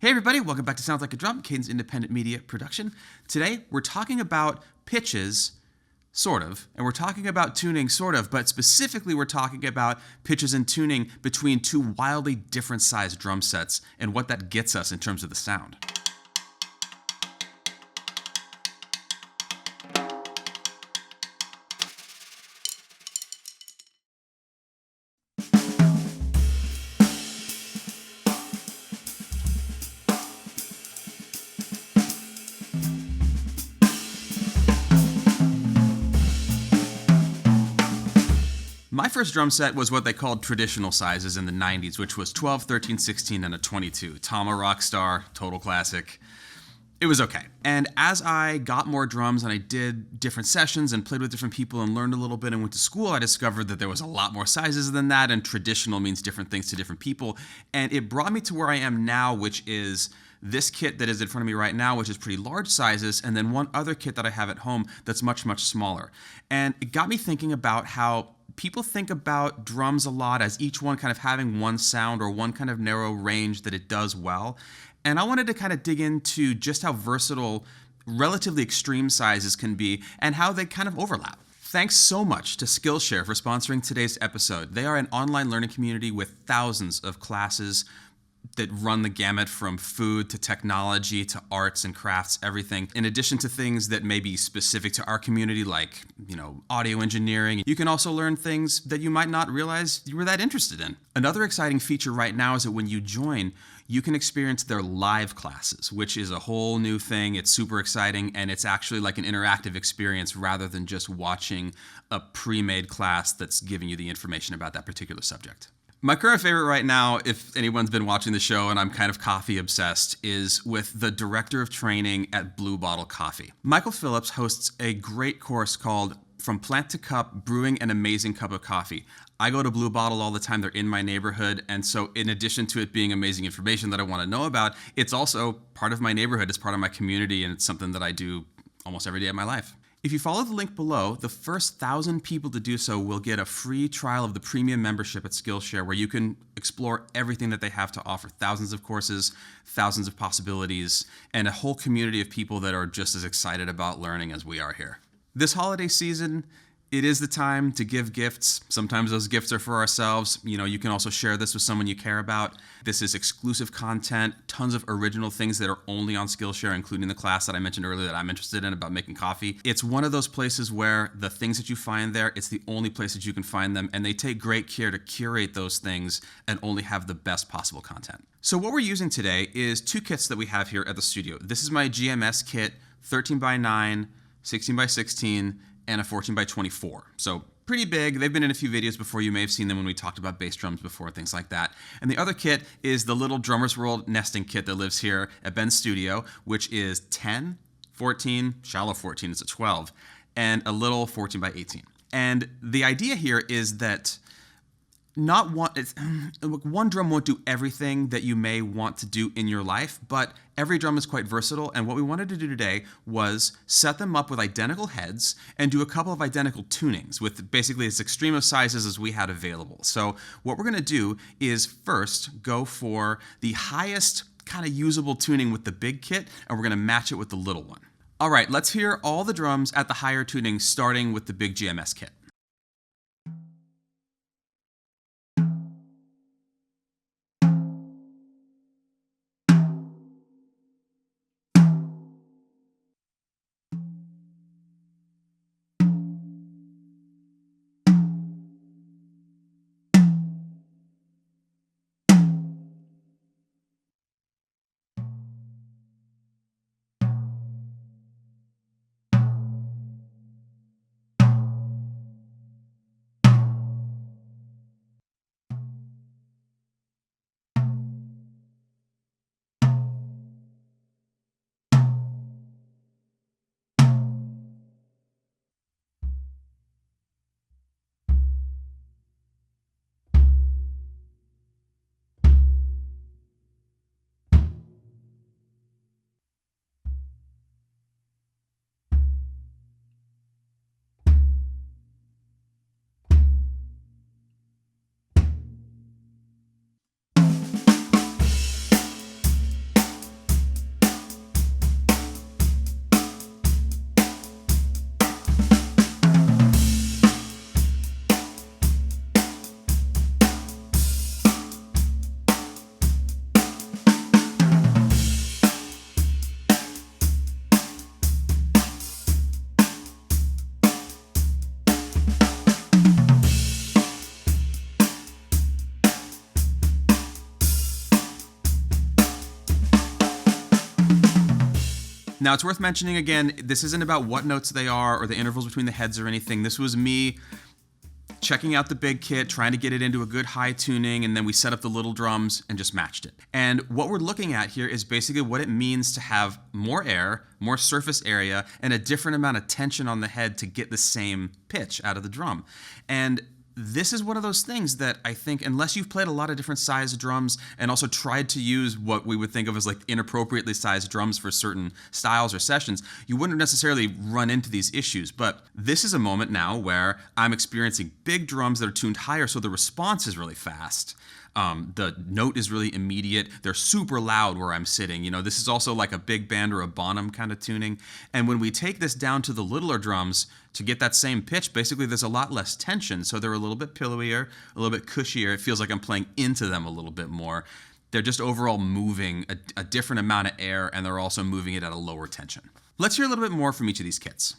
Hey everybody, welcome back to Sounds Like a Drum, Caden's independent media production. Today we're talking about pitches, sort of, and we're talking about tuning, sort of, but specifically we're talking about pitches and tuning between two wildly different sized drum sets and what that gets us in terms of the sound. My first drum set was what they called traditional sizes in the 90s, which was 12, 13, 16, and a 22. Tama Rockstar, total classic. It was okay. And as I got more drums and I did different sessions and played with different people and learned a little bit and went to school, I discovered that there was a lot more sizes than that, and traditional means different things to different people. And it brought me to where I am now, which is this kit that is in front of me right now, which is pretty large sizes, and then one other kit that I have at home that's much, much smaller. And it got me thinking about how people think about drums a lot as each one kind of having one sound or one kind of narrow range that it does well. And I wanted to kind of dig into just how versatile relatively extreme sizes can be and how they kind of overlap. Thanks so much to Skillshare for sponsoring today's episode. They are an online learning community with thousands of classes that run the gamut from food to technology to arts and crafts, everything. In addition to things that may be specific to our community, like, audio engineering, you can also learn things that you might not realize you were that interested in. Another exciting feature right now is that when you join, you can experience their live classes, which is a whole new thing. It's super exciting, and it's actually like an interactive experience rather than just watching a pre-made class that's giving you the information about that particular subject. My current favorite right now, if anyone's been watching the show and I'm kind of coffee obsessed, is with the director of training at Blue Bottle Coffee. Michael Phillips hosts a great course called From Plant to Cup, Brewing an Amazing Cup of Coffee. I go to Blue Bottle all the time. They're in my neighborhood. And so in addition to it being amazing information that I want to know about, it's also part of my neighborhood. It's part of my community, and it's something that I do almost every day of my life. If you follow the link below, the first 1,000 people to do so will get a free trial of the premium membership at Skillshare, where you can explore everything that they have to offer. Thousands of courses, thousands of possibilities, and a whole community of people that are just as excited about learning as we are here. This holiday season, it is the time to give gifts. Sometimes those gifts are for ourselves. You can also share this with someone you care about. This is exclusive content, tons of original things that are only on Skillshare, including the class that I mentioned earlier that I'm interested in about making coffee. It's one of those places where the things that you find there, it's the only place that you can find them, and they take great care to curate those things and only have the best possible content. So what we're using today is two kits that we have here at the studio. This is my GMS kit, 13x9, 16x16, and a 14x24. So pretty big. They've been in a few videos before. You may have seen them when we talked about bass drums before, things like that. And the other kit is the little Drummer's World nesting kit that lives here at Ben's studio, which is 10, 14, shallow 14, it's a 12, and a little 14x18. And the idea here is that one drum won't do everything that you may want to do in your life, but every drum is quite versatile, and what we wanted to do today was set them up with identical heads and do a couple of identical tunings with basically as extreme of sizes as we had available. So what we're going to do is first go for the highest kind of usable tuning with the big kit, and we're going to match it with the little one. All right, let's hear all the drums at the higher tuning, starting with the big GMS kit. Now, it's worth mentioning again, this isn't about what notes they are or the intervals between the heads or anything. This was me checking out the big kit, trying to get it into a good high tuning, and then we set up the little drums and just matched it. And what we're looking at here is basically what it means to have more air, more surface area, and a different amount of tension on the head to get the same pitch out of the drum. And this is one of those things that I think, unless you've played a lot of different sized drums and also tried to use what we would think of as like inappropriately sized drums for certain styles or sessions, you wouldn't necessarily run into these issues. But this is a moment now where I'm experiencing big drums that are tuned higher, so the response is really fast. The note is really immediate. They're super loud where I'm sitting. You know, this is also like a big band or a Bonham kind of tuning. And when we take this down to the littler drums to get that same pitch, basically there's a lot less tension. So they're a little bit pillowier, a little bit cushier. It feels like I'm playing into them a little bit more. They're just overall moving a different amount of air, and they're also moving it at a lower tension. Let's hear a little bit more from each of these kits.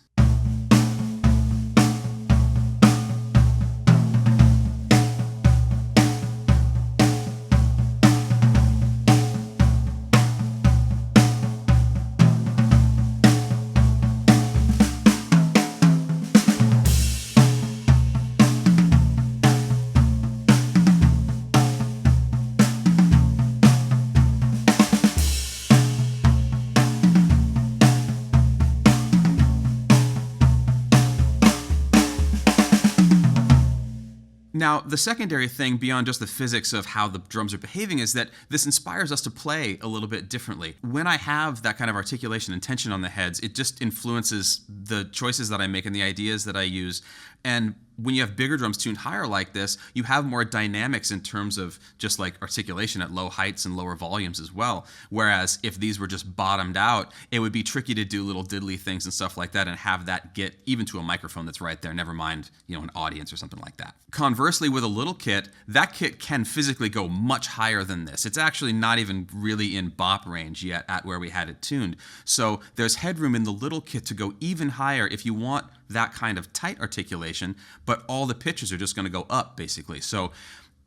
Now, the secondary thing beyond just the physics of how the drums are behaving is that this inspires us to play a little bit differently. When I have that kind of articulation and tension on the heads, it just influences the choices that I make and the ideas that I use. And when you have bigger drums tuned higher like this, you have more dynamics in terms of just like articulation at low heights and lower volumes as well. Whereas if these were just bottomed out, it would be tricky to do little diddly things and stuff like that and have that get even to a microphone that's right there, never mind, you know, an audience or something like that. Conversely, with a little kit, that kit can physically go much higher than this. It's actually not even really in bop range yet at where we had it tuned. So there's headroom in the little kit to go even higher if you want that kind of tight articulation, but all the pitches are just going to go up basically. So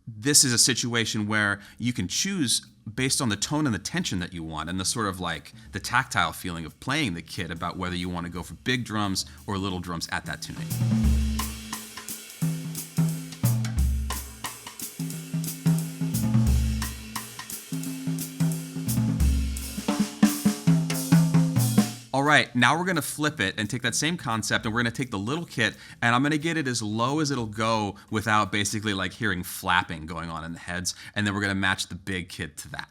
this is a situation where you can choose based on the tone and the tension that you want and the sort of like the tactile feeling of playing the kit about whether you want to go for big drums or little drums at that tuning. All right, now we're going to flip it and take that same concept and we're going to take the little kit and I'm going to get it as low as it'll go without basically like hearing flapping going on in the heads, and then we're going to match the big kit to that.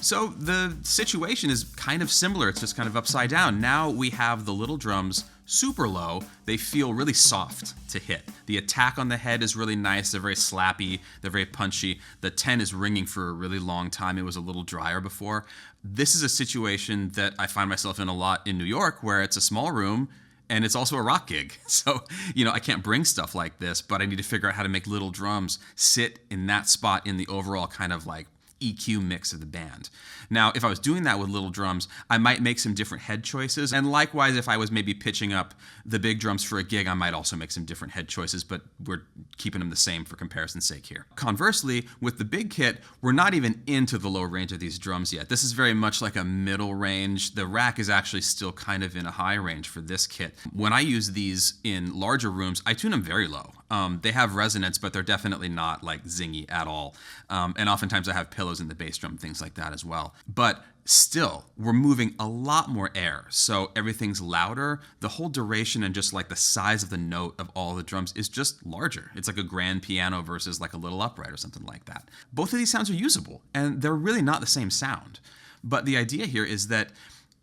So the situation is kind of similar, it's just kind of upside down. Now we have the little drums super low, they feel really soft to hit. The attack on the head is really nice, they're very slappy, they're very punchy. The 10 is ringing for a really long time, it was a little drier before. This is a situation that I find myself in a lot in New York, where it's a small room and it's also a rock gig. So, I can't bring stuff like this, but I need to figure out how to make little drums sit in that spot in the overall kind of like EQ mix of the band. Now, if I was doing that with little drums, I might make some different head choices. And likewise, if I was maybe pitching up the big drums for a gig, I might also make some different head choices, but we're keeping them the same for comparison's sake here. Conversely, with the big kit, we're not even into the low range of these drums yet. This is very much like a middle range. The rack is actually still kind of in a high range for this kit. When I use these in larger rooms, I tune them very low. They have resonance, but they're definitely not like zingy at all. And oftentimes I have pillows in the bass drum, things like that as well. But still, we're moving a lot more air, so everything's louder. The whole duration and just like the size of the note of all the drums is just larger. It's like a grand piano versus like a little upright or something like that. Both of these sounds are usable, and they're really not the same sound. But the idea here is that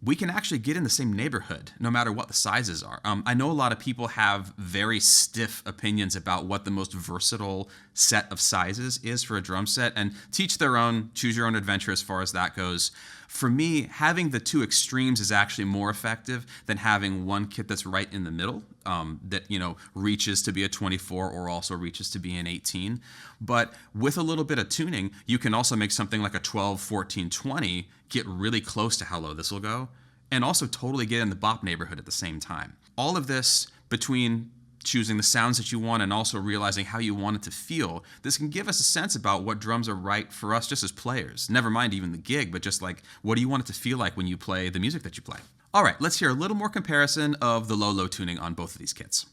we can actually get in the same neighborhood no matter what the sizes are. I know a lot of people have very stiff opinions about what the most versatile set of sizes is for a drum set, and teach their own, choose your own adventure as far as that goes. For me, having the two extremes is actually more effective than having one kit that's right in the middle, that reaches to be a 24 or also reaches to be an 18. But with a little bit of tuning, you can also make something like a 12, 14, 20 get really close to how low this will go, and also totally get in the bop neighborhood at the same time. All of this, between choosing the sounds that you want and also realizing how you want it to feel, this can give us a sense about what drums are right for us just as players. Never mind even the gig, but just like, what do you want it to feel like when you play the music that you play? All right, let's hear a little more comparison of the low tuning on both of these kits.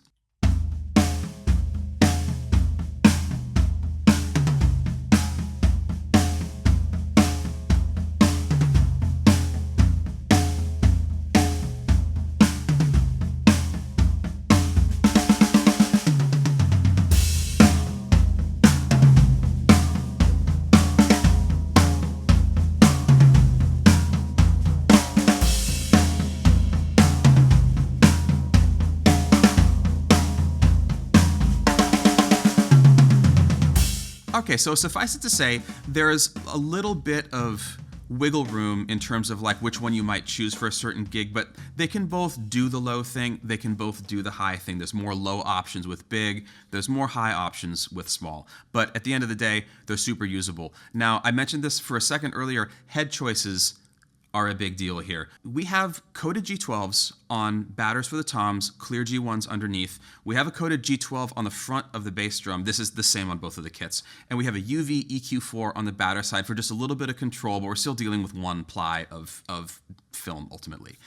Okay, so suffice it to say, there's a little bit of wiggle room in terms of like which one you might choose for a certain gig, but they can both do the low thing, they can both do the high thing. There's more low options with big, there's more high options with small. But at the end of the day, they're super usable. Now, I mentioned this for a second earlier, head choices are a big deal here. We have coded G12s on batters for the toms, clear G1s underneath. We have a coded G12 on the front of the bass drum. This is the same on both of the kits. And we have a UV EQ4 on the batter side for just a little bit of control, but we're still dealing with one ply of film ultimately.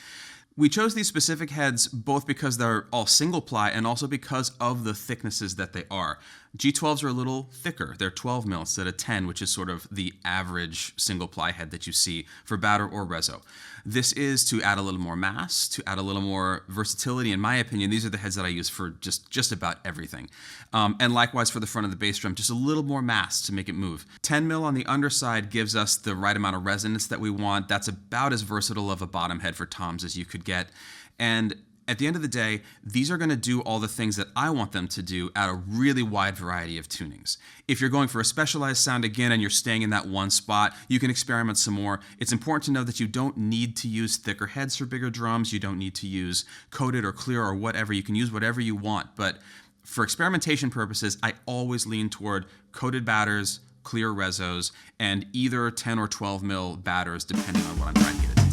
We chose these specific heads both because they're all single ply and also because of the thicknesses that they are. G12s are a little thicker. They're 12 mil instead of 10, which is sort of the average single ply head that you see for batter or reso. This is to add a little more mass, to add a little more versatility. In my opinion, these are the heads that I use for just about everything. And likewise for the front of the bass drum, just a little more mass to make it move. 10 mil on the underside gives us the right amount of resonance that we want. That's about as versatile of a bottom head for toms as you could get. And at the end of the day, these are going to do all the things that I want them to do at a really wide variety of tunings. If you're going for a specialized sound again and you're staying in that one spot, you can experiment some more. It's important to know that you don't need to use thicker heads for bigger drums. You don't need to use coated or clear or whatever. You can use whatever you want. But for experimentation purposes, I always lean toward coated batters, clear resos, and either 10 or 12 mil batters depending on what I'm trying to get it to do.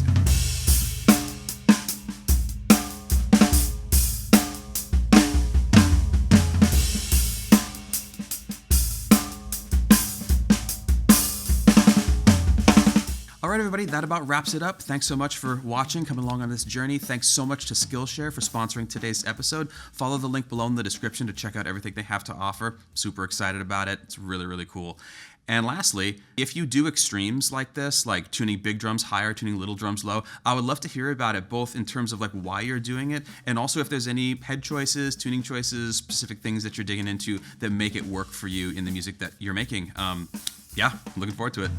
All right, everybody, that about wraps it up. Thanks so much for watching, coming along on this journey. Thanks so much to Skillshare for sponsoring today's episode. Follow the link below in the description to check out everything they have to offer. Super excited about it. It's really, really cool. And lastly, if you do extremes like this, like tuning big drums higher, tuning little drums low, I would love to hear about it, both in terms of like why you're doing it, and also if there's any head choices, tuning choices, specific things that you're digging into that make it work for you in the music that you're making. Yeah, I'm looking forward to it.